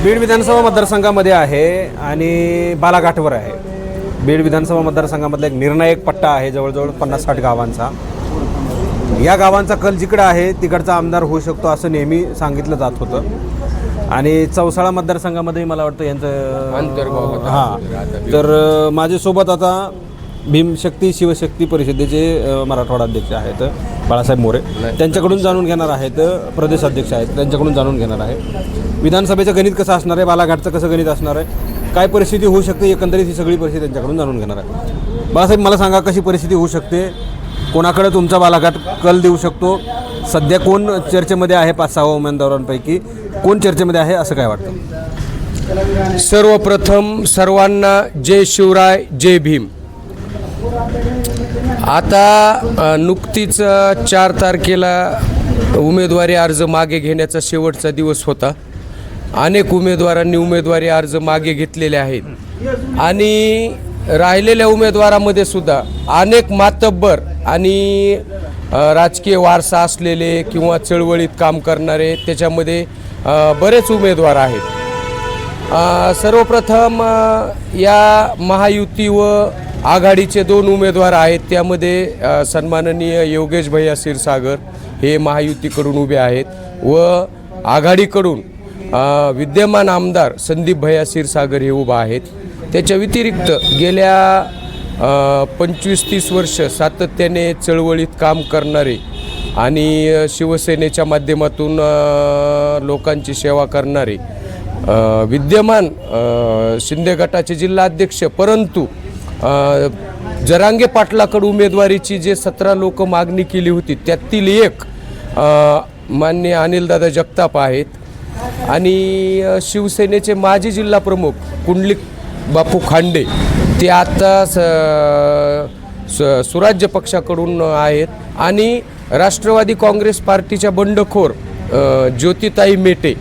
बीड विधानसभा मतदारसंघामध्ये आहे आणि बालाघाटवर आहे. बीड विधानसभा मतदारसंघामधला एक निर्णायक पट्टा आहे, जवळजवळ 50-60 गावांचा. या गावांचा कल जिकडं आहे तिकडचा आमदार होऊ शकतो असं नेहमी सांगितलं जात होतं. आणि चौसाळा मतदारसंघामध्ये मला वाटतं यांचं अंतर्भाव हां. तर माझ्यासोबत आता भीमशक्ती शिवशक्ती परिषदेचे मराठवाडा अध्यक्ष आहेत बाळासाहेब मोरे, त्यांच्याकडून जाणून घेणार आहेत. प्रदेश अध्यक्ष आहेत, त्यांच्याकडून जाणून घेणार आहे विधानसभेचं गणित कसं असणार आहे, बालाघाटचं कसं गणित असणार आहे, काय परिस्थिती होऊ शकते, एकंदरीत ही सगळी परिस्थिती त्यांच्याकडून जाणून घेणार आहे. बाळासाहेब, मला सांगा कशी परिस्थिती होऊ शकते, कोणाकडे तुमचा बालाघाट कल देऊ शकतो, सध्या कोण चर्चेमध्ये आहे, 5-6 उमेदवारांपैकी कोण चर्चेमध्ये आहे असं काय वाटतं? सर्वप्रथम सर्वांना जय शिवराय, जय भीम. आता नुकतीच 4 तारखेला उमेदवारी अर्ज मागे घेण्याचा शेवटचा दिवस होता. अनेक उमेदवारांनी उमेदवारी अर्ज मागे घेतलेले आहेत आणि राहिलेल्या उमेदवारामध्ये सुद्धा अनेक मातब्बर आणि राजकीय वारसा असलेले किंवा चळवळीत काम करणारे त्याच्यामध्ये बरेच उमेदवार आहेत. सर्वप्रथम या महायुती व आघाडीचे 2 उमेदवार आहेत. त्यामध्ये सन्माननीय योगेश भैया क्षीरसागर हे महायुतीकडून उभे आहेत व आघाडीकडून विद्यमान आमदार संदीप भैया क्षीरसागर हे उभा आहेत. त्याच्या व्यतिरिक्त गेल्या 25-30 वर्ष सातत्याने चळवळीत काम करणारे आणि शिवसेनेच्या माध्यमातून लोकांची सेवा करणारे विद्यमान शिंदे गटाचे जिल्हा अध्यक्ष, परंतु जरांगे पाटलाकडे उमेदवारीची जे 17 लोक मागणी केली होती त्यातील एक माननीय अनिलदादा जगताप आहेत. आणि शिवसेनेचे माजी जिल्हा प्रमुख कुंडलिक बापू खांडे ते आता सुराज्य पक्षाकडून आहेत. आणि राष्ट्रवादी काँग्रेस पार्टीच्या बंडखोर ज्योतिताई मेटे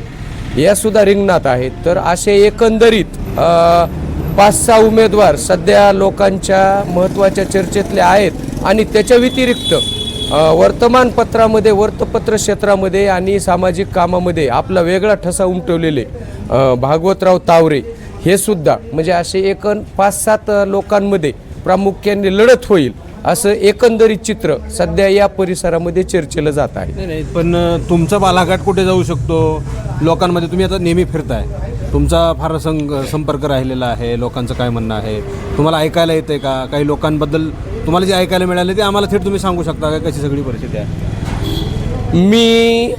यासुद्धा रिंगणात आहेत. तर असे एकंदरीत 5-6 उमेदवार सध्या लोकांच्या महत्त्वाच्या चर्चेतले आहेत. आणि त्याच्या व्यतिरिक्त वर्तमानपत्रामध्ये, वृत्तपत्र क्षेत्रामध्ये आणि सामाजिक कामामध्ये आपला वेगळा ठसा उमटवलेले भागवतराव तावरे हे सुद्धा, म्हणजे असे 5-7 लोकांमध्ये प्रामुख्याने लढत होईल असं एकंदरीत चित्र सध्या या परिसरामध्ये चर्चेला जात आहे. नाही, पण तुमचा बालाघाट कुठे जाऊ शकतो लोकांमध्ये? तुम्ही आता नेहमी फिरताय, तुमचा फार संपर्क राहिलेला आहे, लोकांचं काय म्हणणं आहे, तुम्हाला ऐकायला येतं आहे का? काही लोकांबद्दल तुम्हाला जे ऐकायला मिळाले ते आम्हाला थेट तुम्ही सांगू शकता का, कशी सगळी परिस्थिती आहे? मी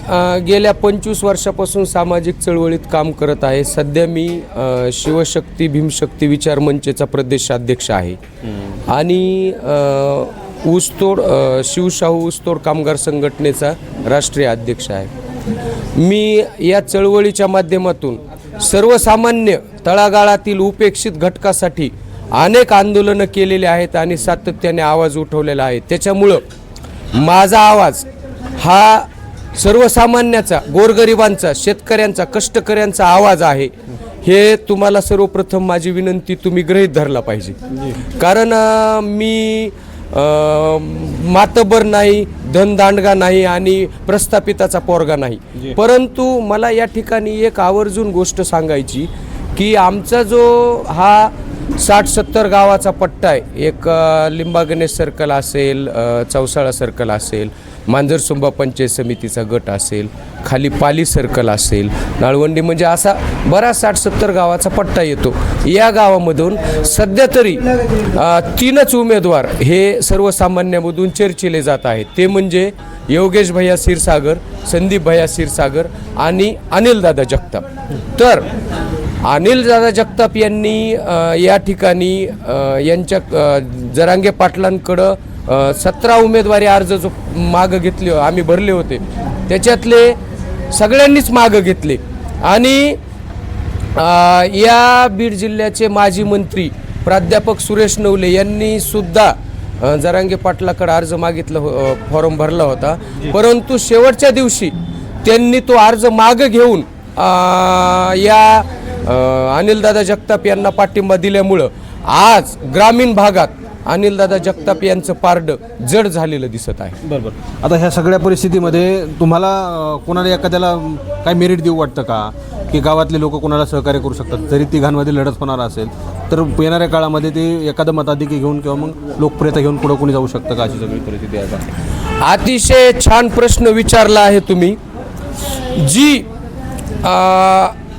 गेल्या 25 वर्षापासून सामाजिक चळवळीत काम करत आहे. सध्या मी शिवशक्ती भीमशक्ती विचार मंचचा प्रदेशाध्यक्ष आहे आणि ऊसतोड शिवशाहू ऊसतोड कामगार संघटनेचा राष्ट्रीय अध्यक्ष आहे. मी या चळवळीच्या माध्यमातून सर्वसामान्य तळागाळातील उपेक्षित घटकासाठी अनेक आंदोलनं केलेले आहेत आणि सातत्याने आवाज उठवलेला आहे. त्याच्यामुळं माझा आवाज हा सर्वसामान्याचा, गोरगरिबांचा, शेतकऱ्यांचा, कष्टकऱ्यांचा आवाज आहे. हे तुम्हाला सर्वप्रथम माझी विनंती तुम्ही गृहीत धरला पाहिजे. कारण मी मातबर नाही, धनदांडगा नाही आणि प्रस्थापिताचा पोरगा नाही. परंतु मला या ठिकाणी एक आवर्जून गोष्ट सांगायची की आमचा जो हा 60-70 गावाचा पट्टा आहे, एक लिंबा गणेश सर्कल असेल, चौसाळा सर्कल असेल, मांजरसुंबा पंचायत समितीचा गट असेल, खाली पाली सर्कल असेल, नाळवंडी, म्हणजे असा बराच 60-70 गावाचा पट्टा येतो. या गावामधून सध्या तरी 3च उमेदवार हे सर्वसामान्यामधून चर्चेले जात आहेत. ते म्हणजे योगेश भैया क्षीरसागर, संदीप भैया क्षीरसागर आणि अनिलदादा जगताप. तर अनिलदादा जगताप यांनी या ठिकाणी यांच्या जरांगे पाटलांकडं 17 उमेदवारी अर्ज जो मागं घेतले, आम्ही भरले होते, त्याच्यातले सगळ्यांनीच मागं घेतले. आणि या बीड जिल्ह्याचे माजी मंत्री प्राध्यापक सुरेश नवले यांनी सुद्धा जरांगे पाटलाकडे अर्ज मागितला, फॉर्म भरला होता. परंतु शेवटच्या दिवशी त्यांनी तो अर्ज मागं घेऊन या अनिलदादा जगताप यांना पाठिंबा दिल्यामुळं आज ग्रामीण भागात अनिलदादा जगताप यांचं पारडं जड झालेलं दिसत आहे. बरोबर. आता ह्या सगळ्या परिस्थितीमध्ये तुम्हाला कोणाला एखाद्याला काय मेरिट देऊ वाटतं का, की गावातले लोक कोणाला सहकार्य करू शकतात? जरी तिघांमध्ये लढत होणार असेल तर येणाऱ्या काळामध्ये ते एखादं मताधिकी घेऊन किंवा मग लोकप्रियता घेऊन पुढे कोणी जाऊ शकतं का, अशी सगळी परिस्थिती आहे का? अतिशय छान प्रश्न विचारला आहे तुम्ही. जी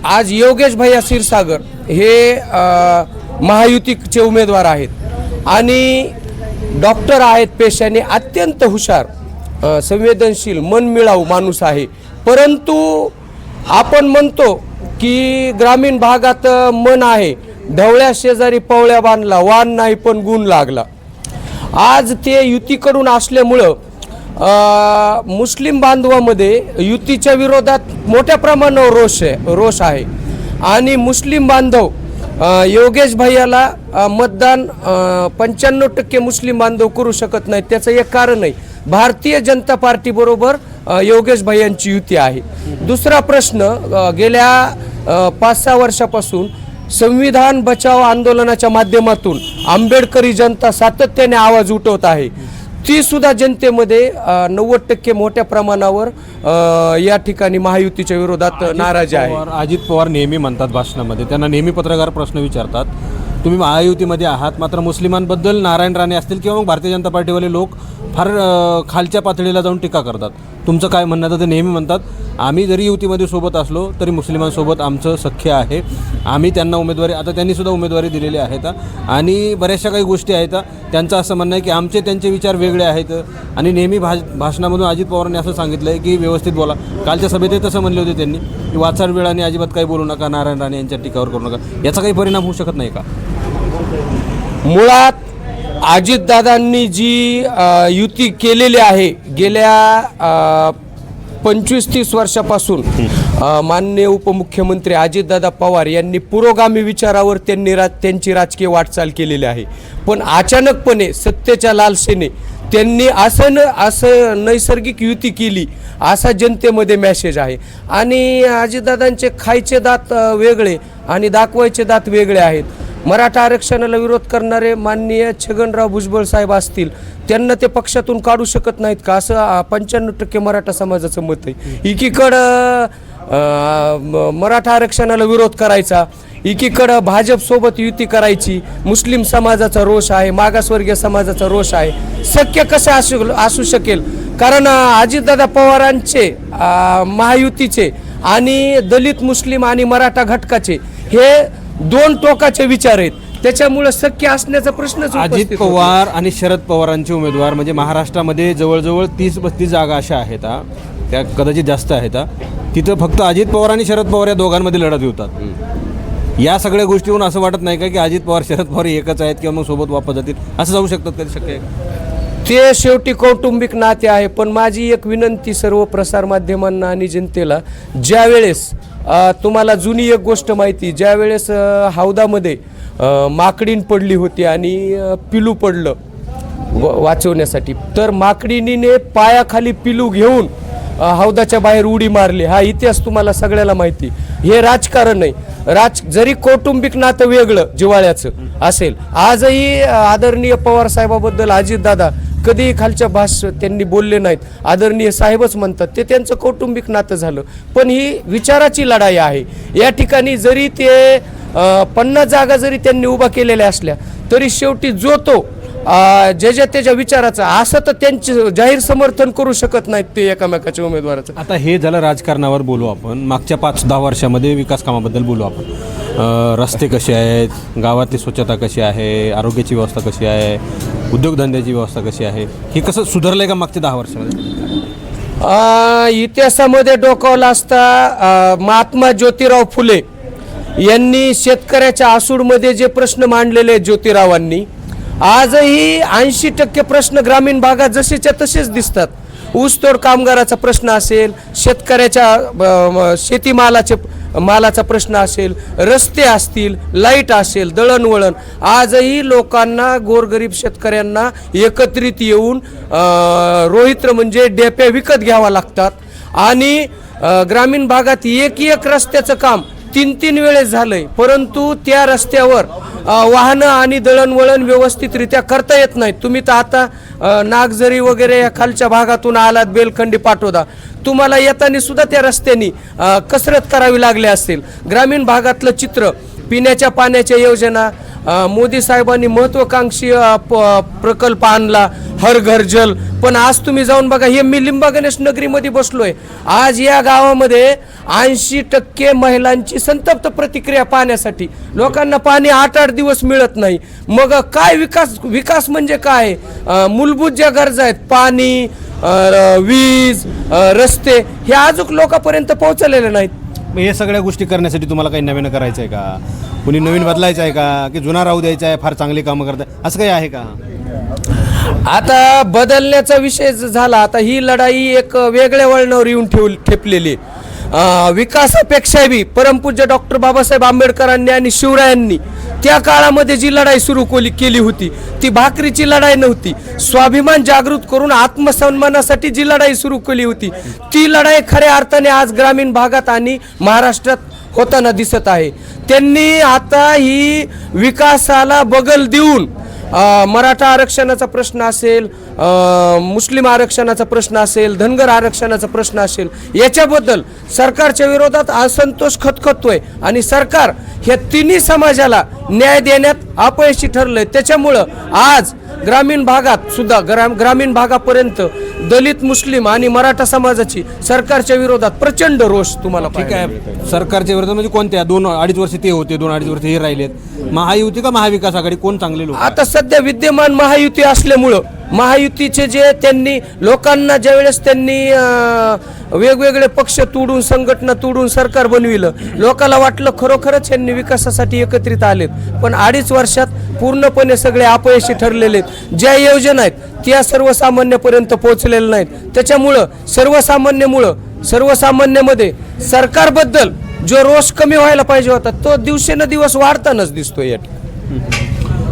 आज योगेश भैया क्षीरसागर हे महायुतीचे उमेदवार आहेत आणि डॉक्टर आहेत पेशाने, अत्यंत हुशार, संवेदनशील, मनमिळाऊ माणूस आहे. परंतु आपण म्हणतो की ग्रामीण भागात मन आहे, ढवळ्या शेजारी पवळ्या बांधला, वाण नाही पण गुण लागला. आज ते युतीकडून असल्यामुळं मुस्लिम बांधवामध्ये युतीच्या विरोधात मोठ्या प्रमाणावर रोष आहे आणि मुस्लिम बांधव योगेश भैयाला मतदान 95% मुस्लिम बांधव करू शकत नाहीत. त्याचं एक कारण आहे, भारतीय जनता पार्टीबरोबर योगेश भैयांची युती आहे. दुसरा प्रश्न, गेल्या 5-6 वर्षापासून संविधान बचाव आंदोलनाच्या माध्यमातून आंबेडकरी जनता सातत्याने आवाज उठवत आहे. ती सुद्धा जनतेमध्ये 90% मोठ्या प्रमाणावर या ठिकाणी महायुतीच्या विरोधात नाराजी आहे. अजित पवार नेहमी म्हणतात भाषणामध्ये, त्यांना नेहमी पत्रकार प्रश्न विचारतात, तुम्ही महायुतीमध्ये आहात मात्र मुस्लिमांबद्दल नारायण राणे असतील किंवा मग भारतीय जनता पार्टीवाले लोक फार खालच्या पातळीला जाऊन टीका करतात, तुमचं काय म्हणणं? तर ते नेहमी म्हणतात, आम्ही जरी युतीमध्ये सोबत असलो तरी मुस्लिमांसोबत आमचं सख्य आहे, आम्ही त्यांना उमेदवारी, आता त्यांनीसुद्धा उमेदवारी दिलेली आहेत आणि बऱ्याचशा काही गोष्टी आहेत. त्यांचं असं म्हणणं आहे की आमचे त्यांचे विचार वेगळे आहेत आणि नेहमी भाषणामधून अजित पवारांनी असं सांगितलं आहे की व्यवस्थित बोला. कालच्या सभेतही तसं म्हणले होते त्यांनी की वाचाड वेळाने अजिबात काही बोलू नका, नारायण राणे यांच्या टीकावर करू नका. याचा काही परिणाम होऊ शकत नाही का? मुळात अजितदादांनी जी युती केलेली आहे गेल्या 25-30 वर्षापासून, माननीय उपमुख्यमंत्री अजितदादा पवार यांनी पुरोगामी विचारावर त्यांची राजकीय वाटचाल केलेली आहे. पण अचानकपणे सत्तेच्या लालसेने त्यांनी असं नैसर्गिक युती केली असा जनतेमध्ये मेसेज आहे. आणि अजितदादांचे खायचे दात वेगळे आणि दाखवायचे दात वेगळे आहेत. मराठा आरक्षणाला विरोध करणारे माननीय छगनराव भुजबळ साहेब असतील, त्यांना ते पक्षातून काढू शकत नाहीत का, असं 95% मराठा समाजाचं मत आहे. एकीकडं मराठा आरक्षणाला विरोध करायचा, एकीकडं भाजपसोबत युती करायची, मुस्लिम समाजाचा रोष आहे, मागासवर्गीय समाजाचा रोष आहे. शक्य कसं असू शकेल? कारण अजितदादा पवारांचे महायुतीचे आणि दलित, मुस्लिम आणि मराठा घटकाचे हे 2 टोकाचे विचार आहेत, त्याच्यामुळे शक्य असण्याचा प्रश्नच. अजित पवार आणि शरद पवारांचे उमेदवार म्हणजे महाराष्ट्रामध्ये जवळजवळ 30-32 जागा अशा आहेत, त्या कदाचित जास्त आहेत, तिथं फक्त अजित पवार आणि शरद पवार या दोघांमध्ये लढत होतात. या सगळ्या गोष्टीवरून असं वाटत नाही का की अजित पवार शरद पवार एकच आहेत किंवा मग सोबत वापस जातील, असं जाऊ शकतात? कधी शक्य आहे? ते शेवटी कौटुंबिक नाते आहे. पण माझी एक विनंती सर्व प्रसारमाध्यमांना आणि जनतेला, ज्या वेळेस तुम्हाला जुनी एक गोष्ट माहिती, ज्या वेळेस हौदामध्ये माकडीन पडली होती आणि पिलू पडलं वाचवण्यासाठी, तर माकडीनीने पायाखाली पिलू घेऊन हौदाच्या बाहेर उडी मारली. हा इतिहास तुम्हाला सगळ्याला माहिती. हे राजकारण नाही. जरी कौटुंबिक नातं वेगळं जिव्हाळ्याचं असेल, आजही आदरणीय पवार साहेबाबद्दल अजितदादा कधी खालच्या त्यांनी बोलले नाहीत, आदरणीय साहेबच म्हणतात. ते त्यांचं कौटुंबिक नातं झालं. पण ही विचाराची लढाई आहे. या ठिकाणी जरी ते 50 जागा जरी त्यांनी उभा केलेल्या असल्या तरी शेवटी जो तो ज्याच्या त्याच्या विचाराचा, असं तर त्यांचे जाहीर समर्थन करू शकत नाहीत ते एकामेकाच्या उमेदवाराचं. आता हे झालं राजकारणावर बोलू आपण. मागच्या 5-10 वर्षामध्ये विकास कामाबद्दल बोलू आपण. रस्ते कसे आहेत, गावातली स्वच्छता कशी आहे, आरोग्याची व्यवस्था कशी आहे, उद्योगधंद्याची व्यवस्था कशी आहे, हे कसं सुधारलंय का मागच्या 10 वर्षामध्ये? इतिहासामध्ये डोकावला असता महात्मा ज्योतिराव फुले यांनी शेतकऱ्याच्या आसूडमध्ये जे प्रश्न मांडलेले ज्योतिरावांनी, आजही 80% प्रश्न ग्रामीण भागात जसेच्या तसेच दिसतात. ऊसतोड कामगाराचा प्रश्न असेल, शेतकऱ्याच्या मालाचा प्रश्न असेल, रस्ते असतील, लाईट असेल, दळणवळण, आजही लोकांना, गोरगरीब शेतकऱ्यांना एकत्रित येऊन रोहित्र म्हणजे डेप्या विकत घ्यावा लागतात. आणि ग्रामीण भागात एक रस्त्याचं काम 3-3 वेळेस झालंय, परंतु त्या रस्त्यावर वाहनं आणि दळणवळण व्यवस्थितरित्या करता येत नाहीत. तुम्ही तर आता नागझरी वगैरे या खालच्या भागातून आलात, बेलखंडी पाटोदा, तुम्हाला येताना सुद्धा त्या रस्त्यानी कसरत करावी लागली असेल. ग्रामीण भागातलं चित्र, पिण्याच्या पाण्याच्या योजना, मोदी साहेबांनी महत्वाकांक्षी प्रकल्प आणला, हर घर जल. पण आज तुम्ही जाऊन बघा, हे मी लिंबा गणेश नगरीमध्ये बसलोय, आज या गावामध्ये 80% महिलांची संतप्त प्रतिक्रिया पाण्यासाठी. लोकांना पाणी 8-8 दिवस मिळत नाही. मग काय विकास म्हणजे काय? मूलभूत ज्या गरजा आहेत, पाणी, वीज, रस्ते, हे अजून लोकांपर्यंत पोहोचलेले नाहीत. मग हे सगळ्या गोष्टी करण्यासाठी तुम्हाला काही नवीन करायचं आहे का? कुणी नवीन बदलायचं आहे का? की जुना राहू द्यायचा आहे, फार चांगली कामं करताय, असं काही आहे का? आता बदलण्याचा विषय झाला. आता ही लढाई एक वेगळ्या वळणावर येऊन ठेपलेली. विकासापेक्षा बी परमपूज्य डॉक्टर बाबासाहेब आंबेडकरांनी आणि शिवरायांनी त्या काळामध्ये जी लढाई सुरू केली होती, ती भाकरीची लढाई नव्हती. स्वाभिमान जागृत करून आत्मसन्मानासाठी जी लढाई सुरू केली होती, ती लढाई खऱ्या अर्थाने आज ग्रामीण भागात आणि महाराष्ट्रात होताना दिसत आहे. त्यांनी आता ही विकासाला बगल देऊन मराठा आरक्षणाचा प्रश्न असेल, मुस्लिम आरक्षणाचा प्रश्न असेल, धनगर आरक्षणाचा प्रश्न असेल, याच्याबद्दल सरकारच्या विरोधात असंतोष खतखतोय आणि सरकार ह्या तिन्ही समाजाला न्याय देण्यात अपयशी ठरलंय. त्याच्यामुळं आज ग्रामीण भागात सुद्धा ग्रामीण भागापर्यंत दलित, मुस्लिम आणि मराठा समाजाची सरकारच्या विरोधात प्रचंड रोष तुम्हाला ठीक आहे. सरकारच्या विरोधात म्हणजे कोणत्या? 2-2.5 वर्ष ते होते, 2-2.5 वर्ष हे राहिलेत. महायुती का महाविकास आघाडी, कोण चांगले लोक? आता सध्या विद्यमान महायुती असल्यामुळं महायुतीचे जे त्यांनी लोकांना ज्यावेळेस त्यांनी वेगवेगळे पक्ष तोडून, संघटना तोडून सरकार बनविलं, लोकांना वाटलं खरोखरच यांनी विकासासाठी एकत्रित आलेत. पण 2.5 वर्षात पूर्णपणे सगळे अपयशी ठरलेले आहेत. ज्या योजना आहेत त्या सर्वसामान्यपर्यंत पोहोचलेल्या नाहीत. त्याच्यामुळं सर्वसामान्यामध्ये सरकारबद्दल जो रोष कमी व्हायला पाहिजे होता, तो दिवसेंदिवस वाढतानाच दिसतोय. या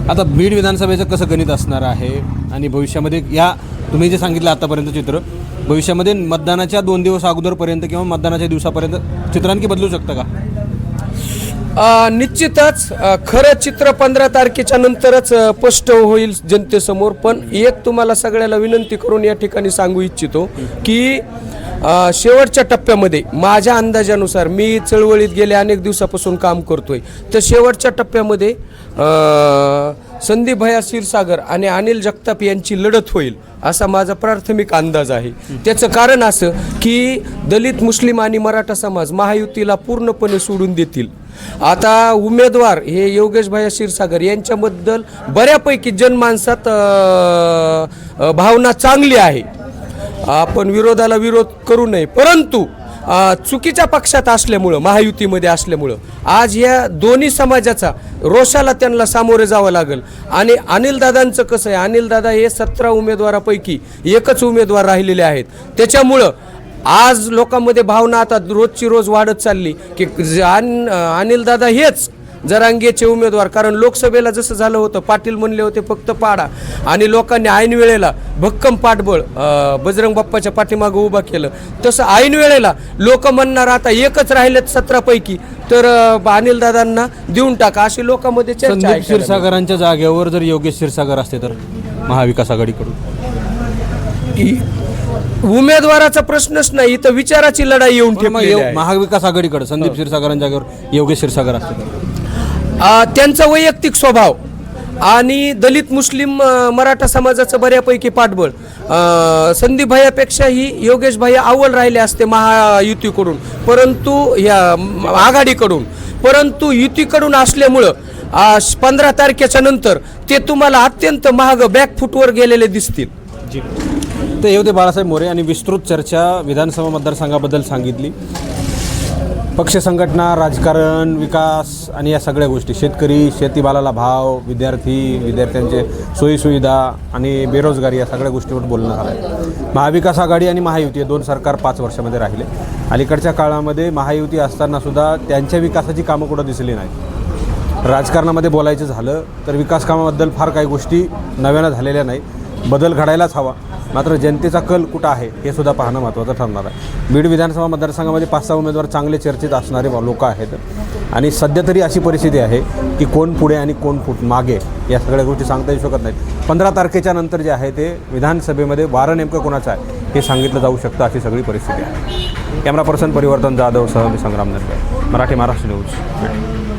आता बीड विधानसभेचं कसं गणित असणार आहे आणि भविष्यामध्ये या तुम्ही जे सांगितलं आतापर्यंत चित्र, भविष्यामध्ये मतदानाच्या 2 दिवस अगोदरपर्यंत किंवा मतदानाच्या दिवसापर्यंत चित्र आणखी बदलू शकतं का? निश्चितच खरं चित्र 15 तारखेच्या नंतरच स्पष्ट होईल जनतेसमोर. पण एक तुम्हाला सगळ्याला विनंती करून या ठिकाणी सांगू इच्छितो की शेवटच्या टप्प्यामध्ये माझ्या अंदाजानुसार, मी चळवळीत गेल्या अनेक दिवसापासून काम करतोय, तर शेवटच्या टप्प्यामध्ये संदीप भैया क्षीरसागर आणि अनिल जगताप यांची लढत होईल असा माझा प्राथमिक अंदाज आहे. त्याचं कारण असं की दलित, मुस्लिम आणि मराठा समाज महायुतीला पूर्णपणे सोडून देतील. आता उमेदवार हे योगेश भैया क्षीरसागर यांच्याबद्दल बऱ्यापैकी जनमानसात भावना चांगली आहे. आपण विरोधाला विरोध करू नये, परंतु चुकीच्या पक्षात असल्यामुळं, महायुतीमध्ये असल्यामुळं आज या दोन्ही समाजाचा रोषाला त्यांना सामोरे जावं लागेल. आणि अनिलदादांचं कसं आहे, अनिलदादा हे 17 उमेदवारापैकी एकच उमेदवार राहिलेले आहेत. त्याच्यामुळं आज लोकांमध्ये भावना आता रोजची रोज वाढत चालली की अनिलदादा हेच जरांगेचे उमेदवार. कारण लोकसभेला जसं झालं होतं, पाटील म्हणले होते फक्त पाडा, आणि लोकांनी ऐन वेळेला भक्कम पाठबळ बजरंग बाप्पाच्या पाठीमागं उभा केलं. तसं ऐन वेळेला लोक म्हणणार आता एकच राहिलेत 17 पैकी, तर अनिलदादांना देऊन टाका, अशी लोकांमध्ये चर्चा आहे. संदीप क्षीरसागरांच्या जागेवर जर योगेश क्षीरसागर असते तर महाविकास आघाडीकडून उमेदवाराचा प्रश्नच नाही, तर विचाराची लढाई येऊन ठेपलेली आहे. महाविकास आघाडीकडे संदीप क्षीरसागरांच्या जागेवर योगेश क्षीरसागर असते तर त्यांचा वैयक्तिक स्वभाव आणि दलित, मुस्लिम, मराठा समाजाचं बऱ्यापैकी पाठबळ संदीप भैयापेक्षाही योगेश भैया अव्वल राहिले असते महायुतीकडून, परंतु या आघाडीकडून. परंतु युतीकडून असल्यामुळं 15 तारखेच्या नंतर ते तुम्हाला अत्यंत महाग बॅकफुटवर गेलेले दिसतील. तर हे होते बाळासाहेब मोरे आणि विस्तृत चर्चा विधानसभा मतदारसंघाबद्दल सांगितली. पक्ष संघटना, राजकारण, विकास आणि या सगळ्या गोष्टी, शेतकरी, शेतीमालाला भाव, विद्यार्थ्यांचे सोयीसुविधा आणि बेरोजगारी, या सगळ्या गोष्टीवर बोलणं झालं आहे. महाविकास आघाडी आणि महायुती हे 2 सरकार 5 वर्षामध्ये राहिले. अलीकडच्या काळामध्ये महायुती असतानासुद्धा त्यांच्या विकासाची कामं कुठं दिसली नाही. राजकारणामध्ये बोलायचं झालं तर विकास कामाबद्दल फार काही गोष्टी नव्यानं झालेल्या नाही. बदल घडायलाच हवा, मात्र जनतेचा कल कुठं आहे हे सुद्धा पाहणं महत्त्वाचं ठरणार आहे. बीड विधानसभा मतदारसंघामध्ये 5-6 उमेदवार चांगले चर्चेत असणारे लोक आहेत. आणि सध्या तरी अशी परिस्थिती आहे की कोण पुढे आणि कोण मागे या सगळ्या गोष्टी सांगता येऊ शकत नाहीत. 15 तारखेच्या नंतर जे आहे ते विधानसभेमध्ये वारं नेमकं कोणाचं आहे हे सांगितलं जाऊ शकतं, अशी सगळी परिस्थिती आहे. कॅमेरा पर्सन परिवर्तन जाधव सह मी संग्राम नरके, मराठी महाराष्ट्र न्यूज.